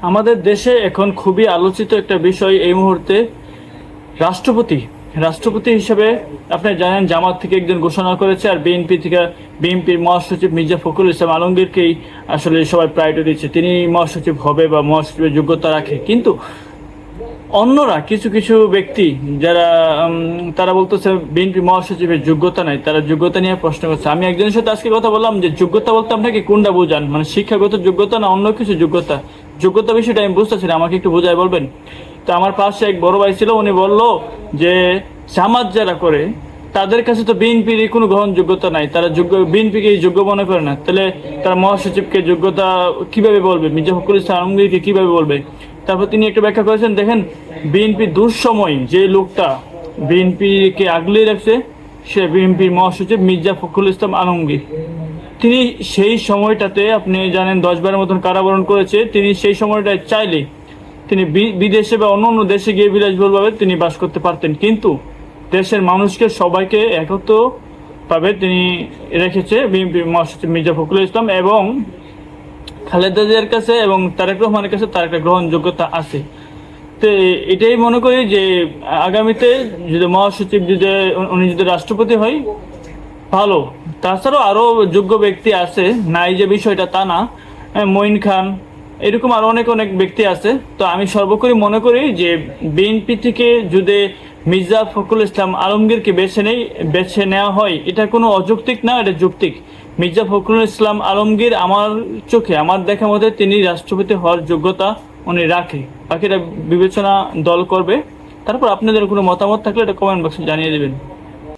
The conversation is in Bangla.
আমাদের দেশে এখন খুবই আলোচিত একটা বিষয় এই মুহূর্তে রাষ্ট্রপতি রাষ্ট্রপতি হিসেবে আপনি জানেন জামাত থেকে একজন ঘোষণা করেছে, আর বিএনপি থেকে বিএনপির মহাসচিব মির্জা ফখরুল ইসলাম আলমগীরকেই আসলে সবাই প্রায়োরিটি দিচ্ছে, তিনি মহাসচিব হবে বা মহাসচিবের যোগ্যতা রাখে। কিন্তু অন্যরা কিছু কিছু ব্যক্তি যারা তারা বলতেছে বিএনপি মহাসচিবের যোগ্যতা নাই, তারা যোগ্যতা নিয়ে প্রশ্ন করছে। আমি একজনের সাথে আজকে কথা বললাম যে যোগ্যতা বলতে আপনাকে কোনটা বোঝান, মানে শিক্ষাগত যোগ্যতা না অন্য কিছু যোগ্যতা? যোগ্যতা বিষয়টা আমি বুঝতেছি না, আমাকে একটু বোঝায় বলবেন? তো আমার পাশে এক বড় ভাই ছিল, উনি বলল যে জামাত যারা করে তাদের কাছে তো বিএনপির কোনো গ্রহণযোগ্যতা নাই, তারা বিএনপিকে যোগ্য মনে করে না, তাহলে তারা মহাসচিবকে যোগ্যতা কিভাবে বলবে, মির্জা ফখরুল ইসলাম আলমগীরকে কিভাবে বলবে? তারপর তিনি একটা ব্যাখ্যা করেছেন, দেখেন বিএনপি দুঃসময় যে লোকটা বিএনপিকে আগলে রাখছে সে বিএনপির মহাসচিব মির্জা ফখরুল ইসলাম আলমগীর। তিনি সেই সময়টাতে আপনি জানেন 10-12 মতন কারাবরণ করেছে, তিনি সেই সময়টায় চাইলে তিনি বিদেশে বা অন্য অন্য দেশে গিয়ে বিলাসবহুলভাবে তিনি বাস করতে পারতেন, কিন্তু দেশের মানুষকে সবাইকে একত্রভাবে তিনি রেখেছে বিএনপির মহাসচিব মির্জা ফখরুল ইসলাম, এবং খালেদা জিয়ার কাছে এবং তারেক রহমানের কাছে তার একটা গ্রহণযোগ্যতা আছে। তো এটাই মনে করি যে আগামীতে যদি মহাসচিব উনি যদি রাষ্ট্রপতি হয় ভালো। তাছাড়াও আরও যোগ্য ব্যক্তি আছে, নাই যে বিষয়টা তা না, মঈন খান এরকম আরও অনেক অনেক ব্যক্তি আছে। তো আমি সর্বোপরি মনে করি যে বিএনপি থেকে যদি মির্জা ফখরুল ইসলাম আলমগীরকে বেছে নেওয়া হয়, এটা কোনো অযৌক্তিক না, এটা যৌক্তিক। মির্জা ফখরুল ইসলাম আলমগীর আমার চোখে, আমার দেখা মতে তিনি রাষ্ট্রপতি হওয়ার যোগ্যতা উনি রাখে, বাকিটা বিবেচনা দল করবে। তারপর আপনাদের কোনো মতামত থাকলে এটা কমেন্ট বক্সে জানিয়ে দেবেন।